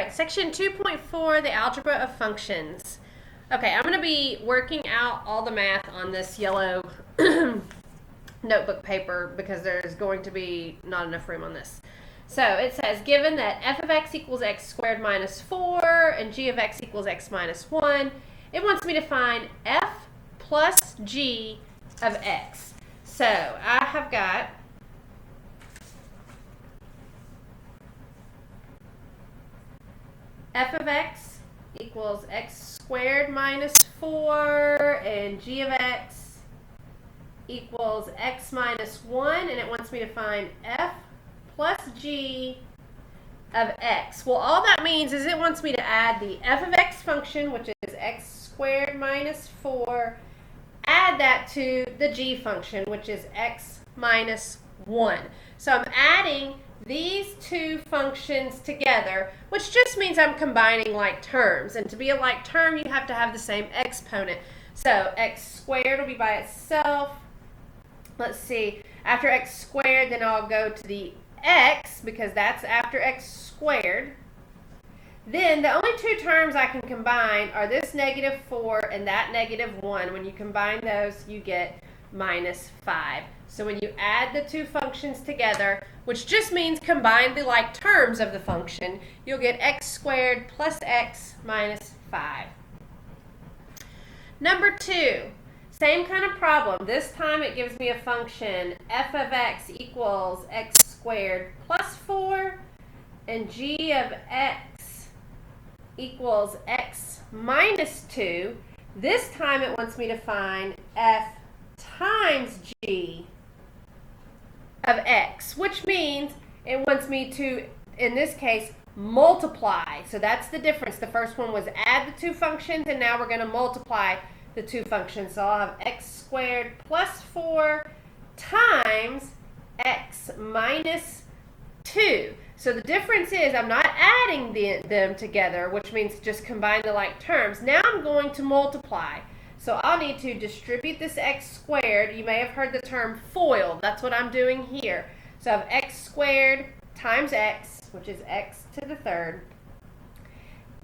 right, section 2.4, the algebra of functions. Okay, I'm going to be working out all the math on this yellow notebook paper because there's going to be not enough room on this. So it says, given that f of x equals x squared minus 4 and g of x equals x minus 1, it wants me to find f plus g of x. So I have got f of x equals x squared minus 4 and g of x equals x minus 1, and it wants me to find f plus g of x. Well, all that means is it wants me to add the f of x function, which is x squared minus 4, add that to the g function, which is x minus 1. So I'm adding these two functions together, which just means I'm combining like terms. And to be a like term, you have to have the same exponent. So x squared will be by itself. Let's see, after x squared, then I'll go to the x, because that's after x squared. Then the only two terms I can combine are this negative 4 and that negative 1. When you combine those, you get minus 5. So when you add the two functions together, which just means combine the like terms of the function, you'll get x squared plus x minus 5. Number 2, same kind of problem. This time it gives me a function f of x equals x squared plus 4 and g of x equals x minus 2. This time it wants me to find f times g of x, which means it wants me to, in this case, multiply. So that's the difference. The first one was add the two functions, and now we're going to multiply the two functions. So I'll have x squared plus 4 times x minus 2. So the difference is I'm not adding them together, which means just combine the like terms. Now I'm going to multiply. So I'll need to distribute this x squared. You may have heard the term FOIL. That's what I'm doing here. So I have x squared times x, which is x to the third.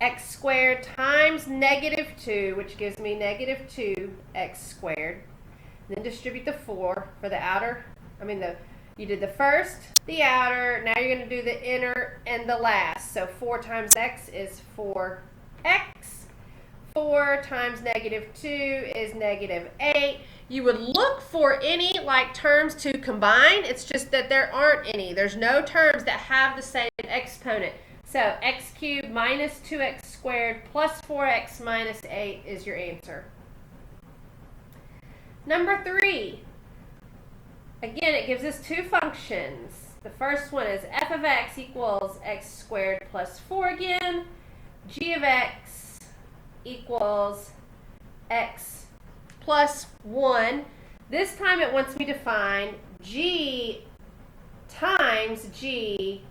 X squared times negative 2, which gives me negative 2x squared. Then distribute the 4 for the outer. You did the first, the outer. Now you're going to do the inner and the last. So 4 times x is 4x. 4 times negative 2 is negative 8. You would look for any like terms to combine. It's just that there aren't any. There's no terms that have the same exponent. So x cubed minus 2x squared plus 4x minus 8 is your answer. Number 3. Again, it gives us two functions. The first one is f of x equals x squared plus 4 again. G of x equals x plus 1. This time it wants me to find g times g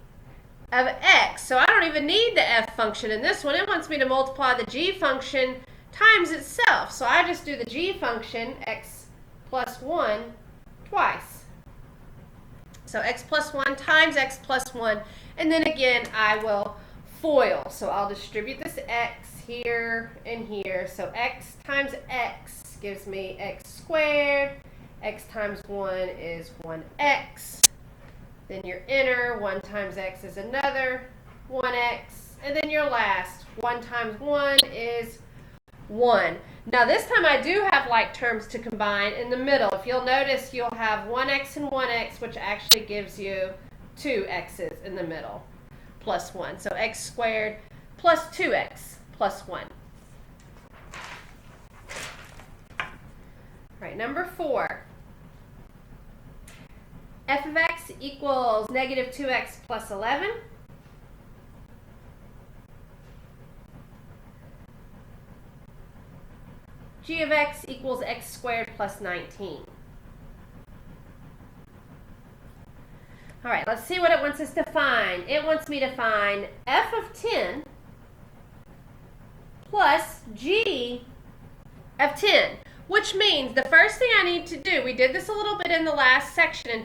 of x. So I don't even need the f function in this one. It wants me to multiply the g function times itself. So I just do the g function, x plus 1, twice. So x plus 1 times x plus 1. And then again, I will FOIL. So I'll distribute this x here and here. So x times x gives me x squared. X times 1 is 1x. Then your inner, 1 times x is another 1x. And then your last, 1 times 1 is 1. Now this time I do have like terms to combine in the middle. If you'll notice, you'll have 1x and 1x, which actually gives you 2 x's in the middle, plus 1. So x squared plus 2x plus 1. All right, number 4. F of x equals negative 2x plus 11. G of x equals x squared plus 19. All right, let's see what it wants us to find. It wants me to find f of 10 plus g of 10, which means the first thing I need to do, we did this a little bit in the last section in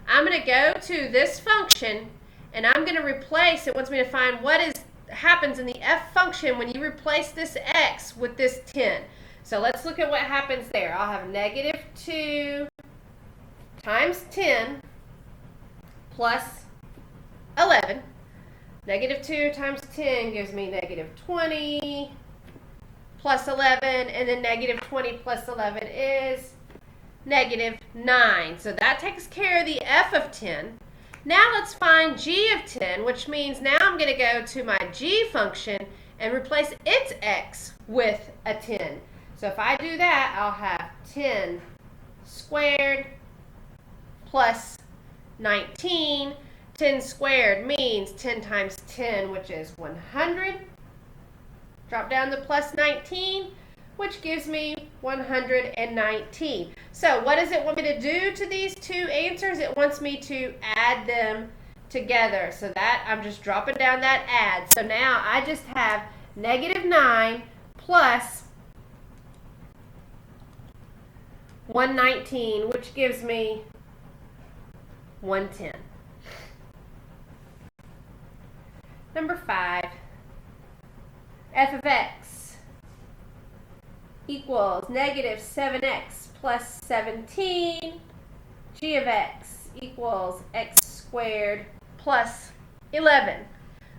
I'm going to go to this function and I'm going to replace, it wants me to find what is happens in the f function when you replace this x with this 10. So let's look at what happens there. I'll have negative 2 times 10 plus 11. Negative 2 times 10 gives me negative 20 plus 11, and then negative 20 plus 11 is negative 9. So that takes care of the f of 10. Now let's find g of 10, which means now I'm going to go to my g function and replace its x with a 10. So if I do that, I'll have 10 squared plus 19. 10 squared means 10 times 10, which is 100. Drop down to plus 19, which gives me 119. So what does it want me to do to these two answers? It wants me to add them together. So that I'm just dropping down that add. So now I just have negative 9 plus 119, which gives me 110. Number 5, f of x equals negative 7x plus 17. G of x equals x squared plus 11.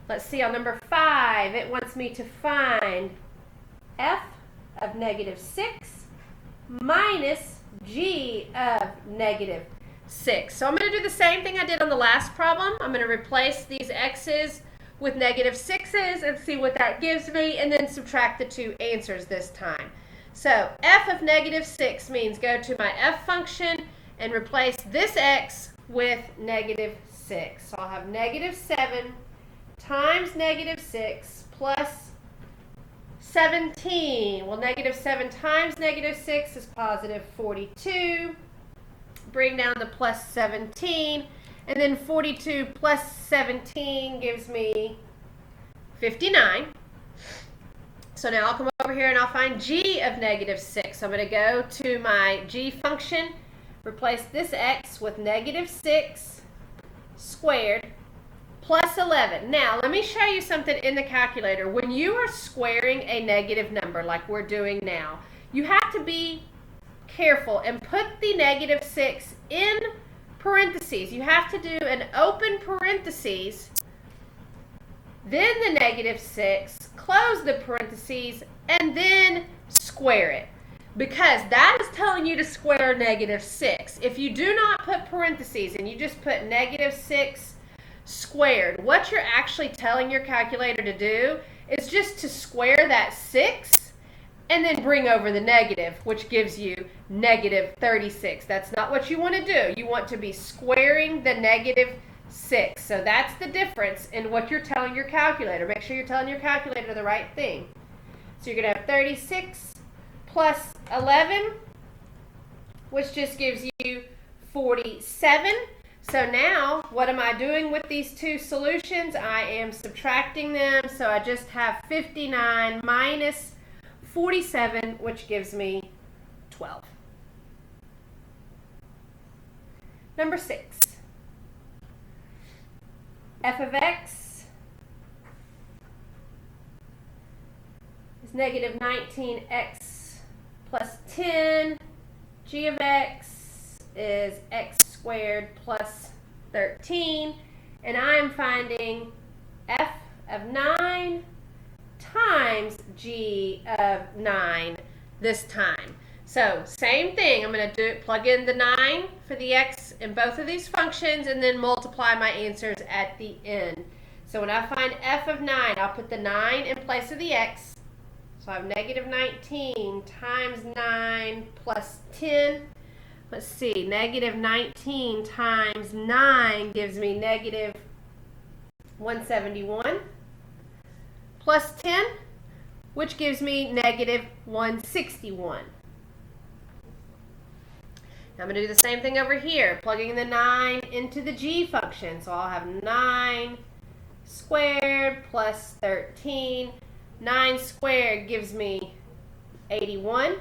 Let's see, on number 5, it wants me to find f of negative 6 minus g of negative 6. So I'm going to do the same thing I did on the last problem. I'm going to replace these x's with negative 6's and see what that gives me, and then subtract the two answers this time. So f of negative 6 means go to my f function and replace this x with negative 6. So I'll have negative 7 times negative 6 plus 17. Well, negative 7 times negative 6 is positive 42. Bring down the plus 17. And then 42 plus 17 gives me 59. So now I'll come over here and I'll find g of negative 6. So I'm going to go to my g function, replace this x with negative 6 squared plus 11. Now, let me show you something in the calculator. When you are squaring a negative number like we're doing now, you have to be careful and put the negative 6 in parentheses. You have to do an open parentheses, then the negative 6, close the parentheses, and then square it. Because that is telling you to square negative 6. If you do not put parentheses and you just put negative 6 squared, what you're actually telling your calculator to do is just to square that 6 and then bring over the negative, which gives you negative 36. That's not what you want to do. You want to be squaring the negative 6. So that's the difference in what you're telling your calculator. Make sure you're telling your calculator the right thing. So you're going to have 36 plus 11, which just gives you 47. So now, what am I doing with these two solutions? I am subtracting them. So I just have 59 minus 47, which gives me 12. Number 6. F of x is negative 19x plus 10. G of x is x squared plus 13. And I am finding f of 9 times g of 9 this time. So same thing, I'm going to plug in the 9 for the x in both of these functions and then multiply my answers at the end. So when I find f of 9, I'll put the 9 in place of the x. So I have negative 19 times 9 plus 10. Let's see, negative 19 times 9 gives me negative 171 plus 10, which gives me negative 161. Now I'm going to do the same thing over here, plugging the 9 into the g function. So I'll have 9 squared plus 13. 9 squared gives me 81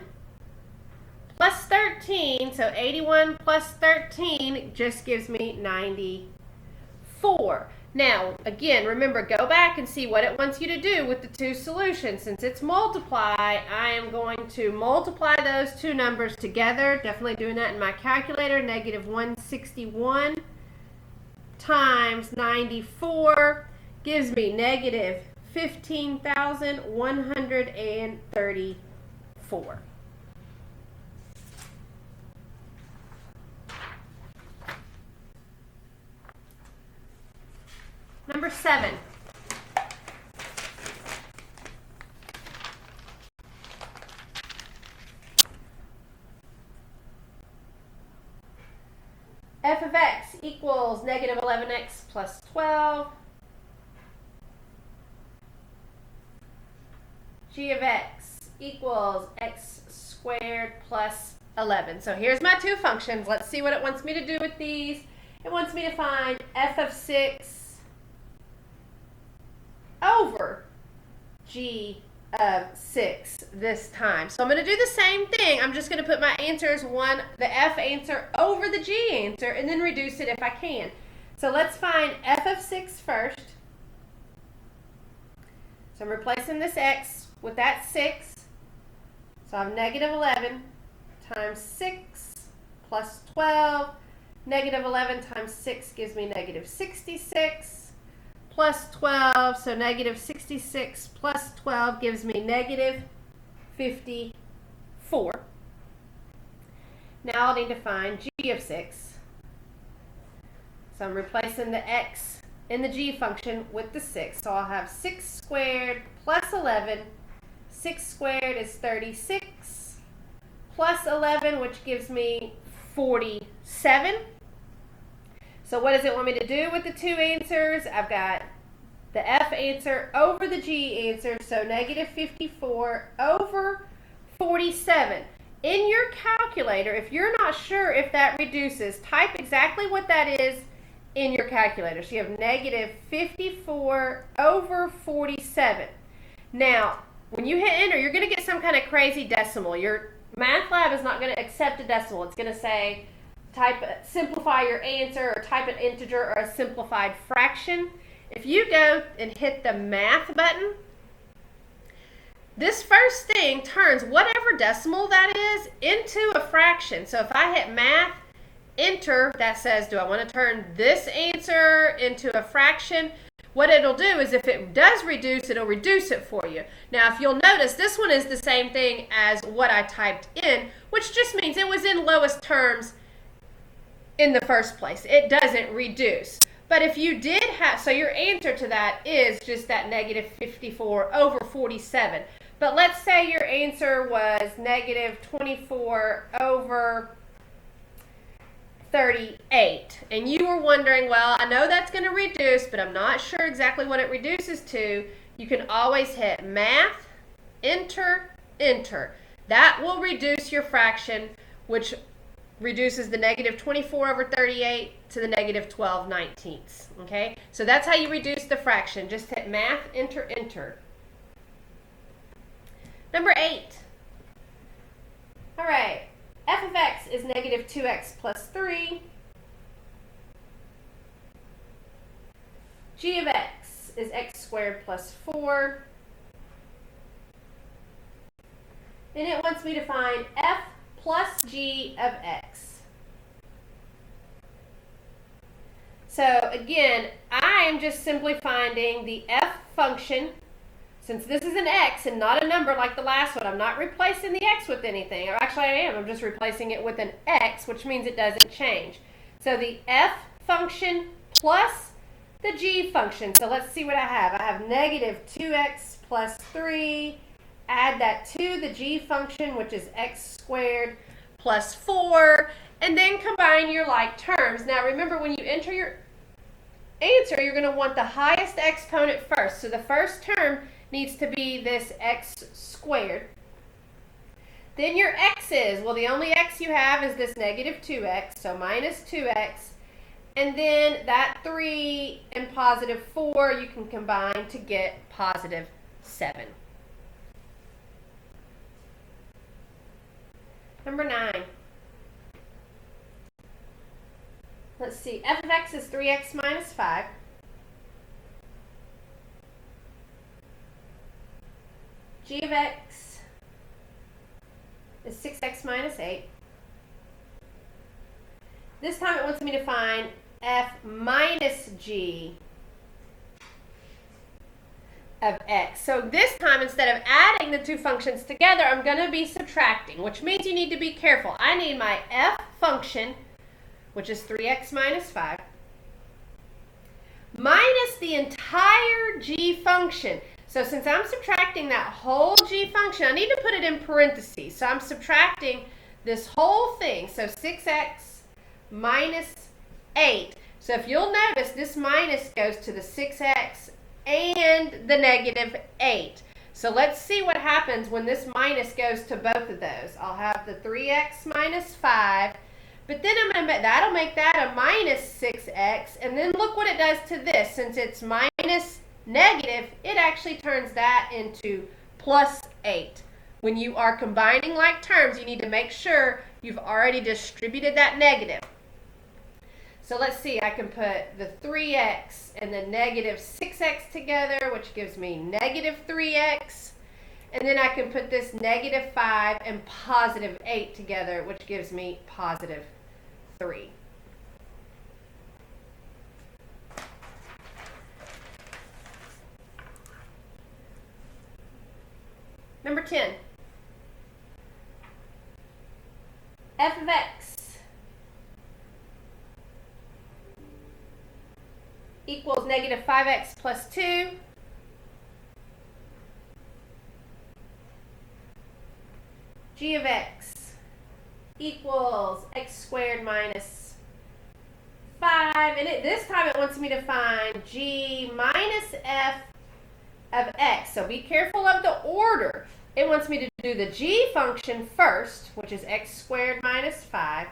plus 13. So 81 plus 13 just gives me 94. Now, again, remember, go back and see what it wants you to do with the two solutions. Since it's multiply, I am going to multiply those two numbers together. Definitely doing that in my calculator. Negative 161 times 94 gives me negative 15,134. Number 7. F of x equals negative 11x plus 12. G of x equals x squared plus 11. So here's my two functions. Let's see what it wants me to do with these. It wants me to find f of 6 over g of 6 this time. So I'm going to do the same thing. I'm just going to put my answers, the f answer over the g answer, and then reduce it if I can. So let's find f of 6 first. So I'm replacing this x with that 6. So I have negative 11 times 6 plus 12. Negative 11 times 6 gives me negative 66. Plus 12, so negative 66 plus 12 gives me negative 54. Now I'll need to find g of 6. So I'm replacing the x in the g function with the 6. So I'll have 6 squared plus 11. 6 squared is 36 plus 11, which gives me 47. So what does it want me to do with the two answers? I've got the f answer over the g answer, so negative 54 over 47. In your calculator, if you're not sure if that reduces, type exactly what that is in your calculator. So you have negative 54 over 47. Now, when you hit enter, you're going to get some kind of crazy decimal. Your math lab is not going to accept a decimal. It's going to say, simplify your answer, or type an integer or a simplified fraction. If you go and hit the math button, this first thing turns whatever decimal that is into a fraction. So if I hit math, enter, that says, do I want to turn this answer into a fraction? What it'll do is if it does reduce, it'll reduce it for you. Now, if you'll notice, this one is the same thing as what I typed in, which just means it was in lowest terms in the first place. It doesn't reduce. But if you did have, so your answer to that is just that negative 54 over 47. But let's say your answer was negative 24 over 38. And you were wondering, well, I know that's going to reduce, but I'm not sure exactly what it reduces to. You can always hit math, enter, enter. That will reduce your fraction, which reduces the negative 24 over 38 to the negative 12/19. Okay, so that's how you reduce the fraction. Just hit math, enter, enter. Number 8. All right, f of x is negative 2x plus 3. G of x is x squared plus 4. And it wants me to find f plus g of x. So again, I am just simply finding the f function. Since this is an x and not a number like the last one, I'm not replacing the x with anything. Or actually I am. I'm just replacing it with an x, which means it doesn't change. So the f function plus the g function. So let's see what I have. I have negative 2x plus 3. Add that to the g function, which is x squared plus 4, and then combine your like terms. Now remember, when you enter your answer, you're going to want the highest exponent first. So the first term needs to be this x squared. Then your x's, well, the only x you have is this negative 2x, so minus 2x. And then that 3 and positive 4 you can combine to get positive 7. Number 9. Let's see, f of x is 3x minus 5. g of x is 6x minus 8. This time it wants me to find f minus g of x. So this time, instead of adding the two functions together, I'm going to be subtracting, which means you need to be careful. I need my f function, which is 3x minus 5, minus the entire g function. So since I'm subtracting that whole g function, I need to put it in parentheses. So I'm subtracting this whole thing. So 6x minus 8. So if you'll notice, this minus goes to the 6x and the negative 8. So let's see what happens when this minus goes to both of those. I'll have the 3x minus 5, but then that'll make that a minus 6x, and then look what it does to this. Since it's minus negative, it actually turns that into plus 8. When you are combining like terms, you need to make sure you've already distributed that negative. So let's see, I can put the 3x and the negative 6x together, which gives me negative 3x. And then I can put this negative 5 and positive 8 together, which gives me positive 3. Number 10. F of x equals negative 5x plus 2 g of x equals x squared minus 5, and this time it wants me to find g minus f of x. So be careful of the order. It wants me to do the g function first, which is x squared minus 5,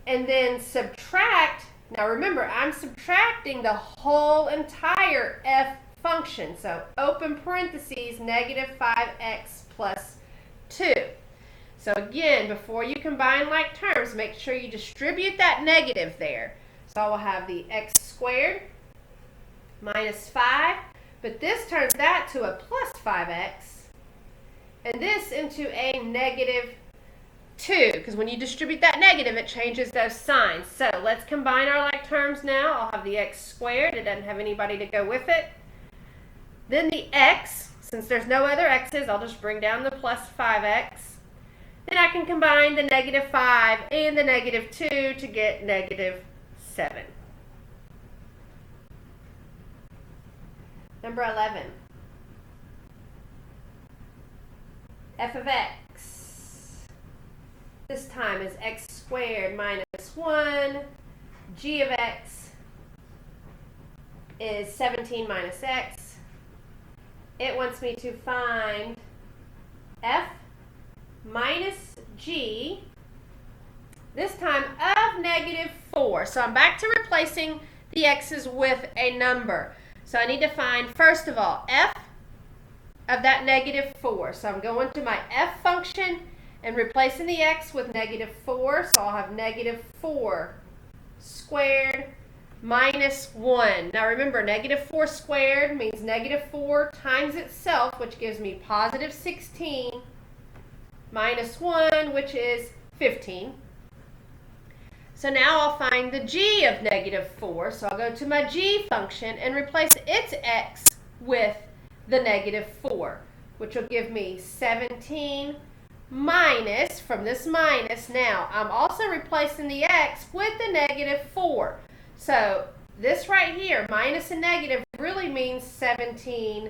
and then subtract. Now remember, I'm subtracting the whole entire f function. So open parentheses, negative 5x plus 2. So again, before you combine like terms, make sure you distribute that negative there. So I will have the x squared minus 5, but this turns that to a plus 5x, and this into a negative 2, because when you distribute that negative, it changes those signs. So let's combine our like terms now. I'll have the x squared. It doesn't have anybody to go with it. Then the x, since there's no other x's, I'll just bring down the plus 5x. Then I can combine the negative 5 and the negative 2 to get negative 7. Number 11. F of x, this time is x squared minus 1. G of x is 17 minus x. It wants me to find f minus g, this time of negative 4. So I'm back to replacing the x's with a number. So I need to find, first of all, f of that negative 4. So I'm going to my f function and replacing the x with negative 4. So I'll have negative 4 squared minus 1. Now remember, negative 4 squared means negative 4 times itself, which gives me positive 16, minus 1, which is 15. So now I'll find the g of negative 4. So I'll go to my g function and replace its x with the negative 4, which will give me 17 minus, from this minus, now I'm also replacing the x with the negative 4. So this right here, minus and negative, really means 17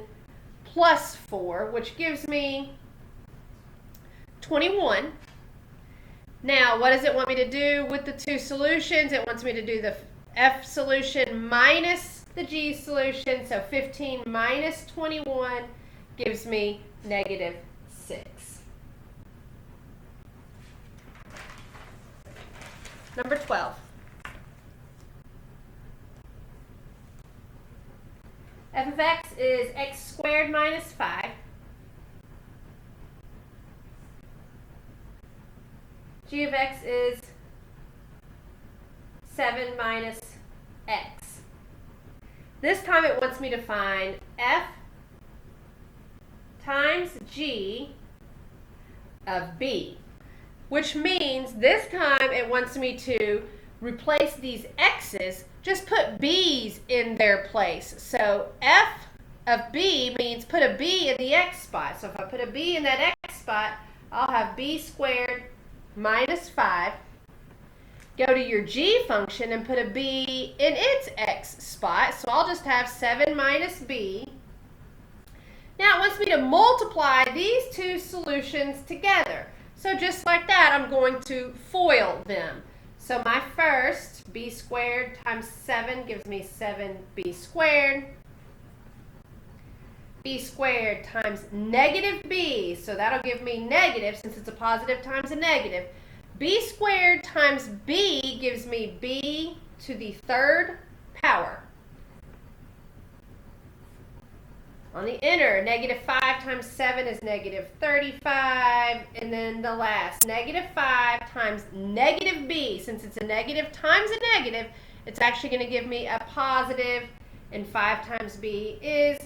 plus 4, which gives me 21. Now, what does it want me to do with the two solutions? It wants me to do the f solution minus the g solution. So 15 minus 21 gives me negative 6. Number 12. F of x is x squared minus 5. G of x is 7 minus x. This time it wants me to find f times g of b, which means this time it wants me to replace these x's, just put b's in their place. So f of b means put a b in the x spot. So if I put a b in that x spot, I'll have b squared minus 5. Go to your g function and put a b in its x spot. So I'll just have 7 minus b. Now it wants me to multiply these two solutions together. So just like that, I'm going to FOIL them. So my first, b squared times 7 gives me 7b squared. B squared times negative b, so that'll give me negative since it's a positive times a negative. B squared times b gives me b to the third power. On the inner, negative 5 times 7 is negative 35. And then the last, negative 5 times negative b. Since it's a negative times a negative, it's actually going to give me a positive, and 5 times b is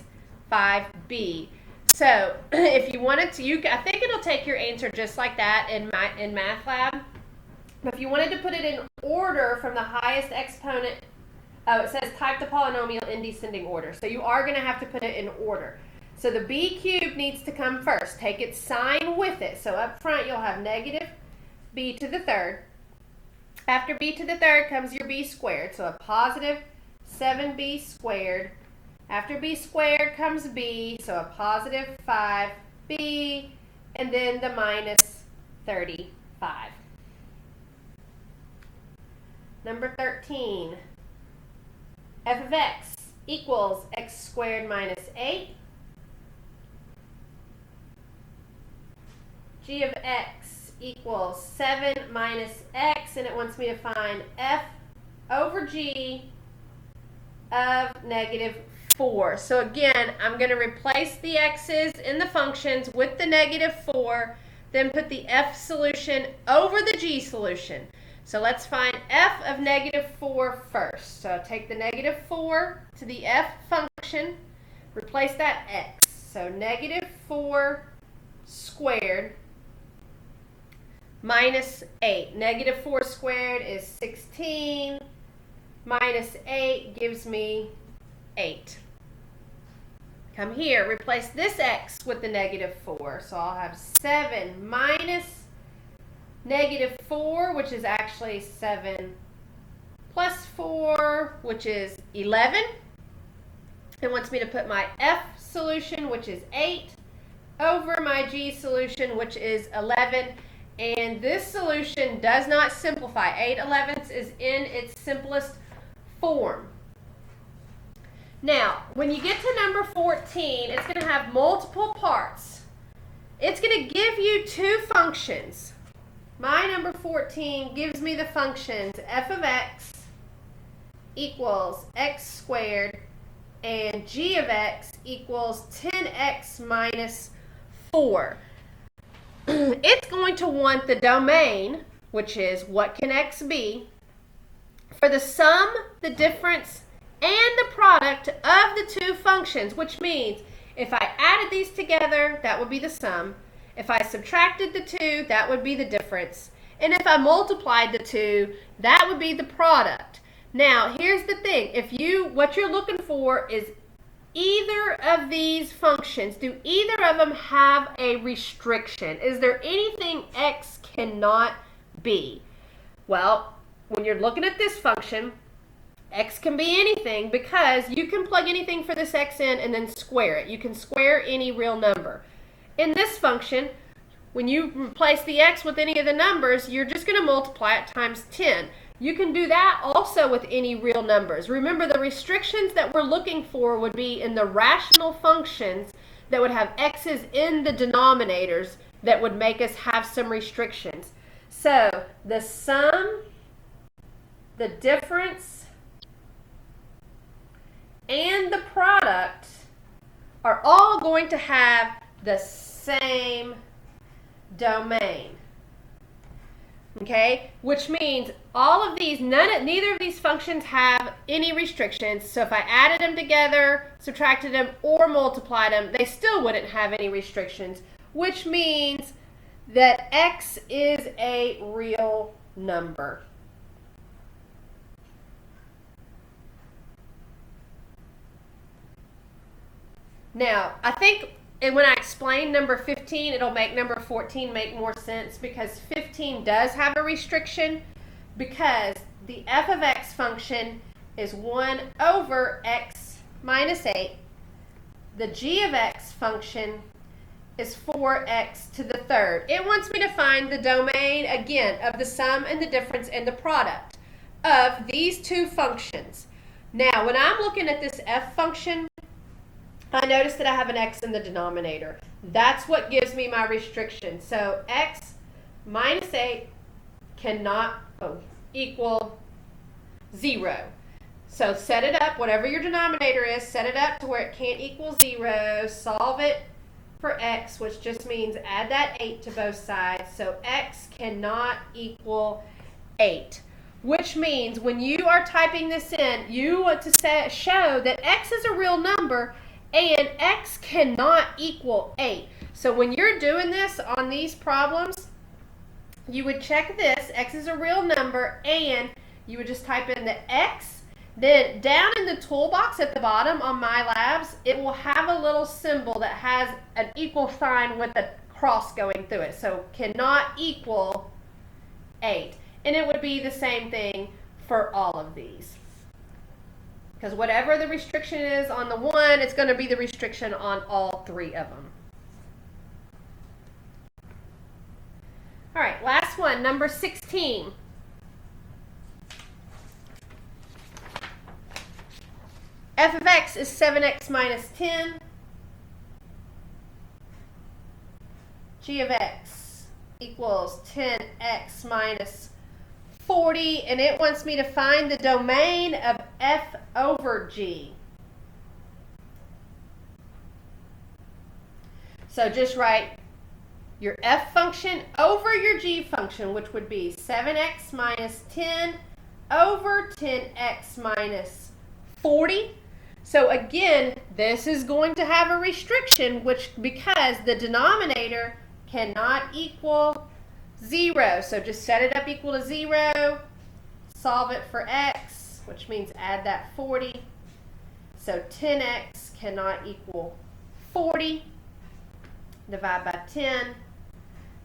5b. So if you wanted to, I think it'll take your answer just like that in Math Lab. But if you wanted to put it in order from the highest exponent, it says type the polynomial in descending order. So you are going to have to put it in order. So the b cubed needs to come first. Take its sign with it. So up front you'll have negative b to the third. After b to the third comes your b squared. So a positive 7b squared. After b squared comes b, so a positive 5b, and then the minus 35. Number 13, f of x equals x squared minus 8. G of x equals 7 minus x, and it wants me to find f over g of negative 4. So again, I'm going to replace the x's in the functions with the negative 4, then put the f solution over the g solution. So let's find f of negative 4 first. So take the negative 4 to the f function, replace that x. So negative 4 squared minus 8. Negative 4 squared is 16, minus 8 gives me 8. Come here, replace this x with the negative 4. So I'll have 7 minus negative 4, which is actually 7 plus 4, which is 11. It wants me to put my f solution, which is 8, over my g solution, which is 11. And this solution does not simplify. 8/11 is in its simplest form. Now, when you get to number 14, it's going to have multiple parts. It's going to give you two functions. My number 14 gives me the functions f of x equals x squared and g of x equals 10x minus 4. It's going to want the domain, which is what can x be, for the sum, the difference, and the product of the two functions, which means if I added these together, that would be the sum. If I subtracted the two, that would be the difference. And if I multiplied the two, that would be the product. Now, here's the thing. What you're looking for is either of these functions. Do either of them have a restriction? Is there anything x cannot be? Well, when you're looking at this function, x can be anything because you can plug anything for this x in and then square it. You can square any real number. In this function, when you replace the x with any of the numbers, you're just going to multiply it times 10. You can do that also with any real numbers. Remember, the restrictions that we're looking for would be in the rational functions that would have x's in the denominators that would make us have some restrictions. So the sum, the difference, and the product are all going to have the same domain. Okay, which means all of these, neither of these functions have any restrictions. So if I added them together, subtracted them, or multiplied them, they still wouldn't have any restrictions, which means that x is a real number. Now, I think when I explain number 15, it'll make number 14 make more sense, because 15 does have a restriction, because the f of x function is 1 over x minus 8. The g of x function is 4x to the third. It wants me to find the domain, again, of the sum and the difference and the product of these two functions. Now, when I'm looking at this f function, I notice that I have an x in the denominator. That's what gives me my restriction. So x minus 8 cannot equal 0. So set it up, whatever your denominator is, set it up to where it can't equal 0. Solve it for x, which just means add that 8 to both sides. So x cannot equal 8. Which means when you are typing this in, you want to show that x is a real number and x cannot equal 8. So when you're doing this on these problems, you would check this, x is a real number, and you would just type in the x. Then down in the toolbox at the bottom on My Labs, it will have a little symbol that has an equal sign with a cross going through it. So cannot equal 8. And it would be the same thing for all of these. Because whatever the restriction is on the one, it's going to be the restriction on all three of them. All right, last one, number 16. F of x is 7x minus 10. G of x equals 10x minus 40, and it wants me to find the domain of f over g. So just write your f function over your g function, which would be 7x minus 10 over 10x minus 40. So again, this is going to have a restriction, because the denominator cannot equal 0. So just set it up equal to 0, solve it for x, which means add that 40. So 10x cannot equal 40. Divide by 10.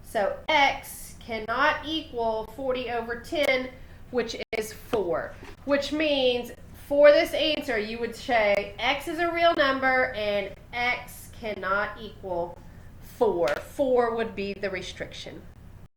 So x cannot equal 40 over 10, which is 4. Which means for this answer, you would say x is a real number and x cannot equal 4. 4 would be the restriction.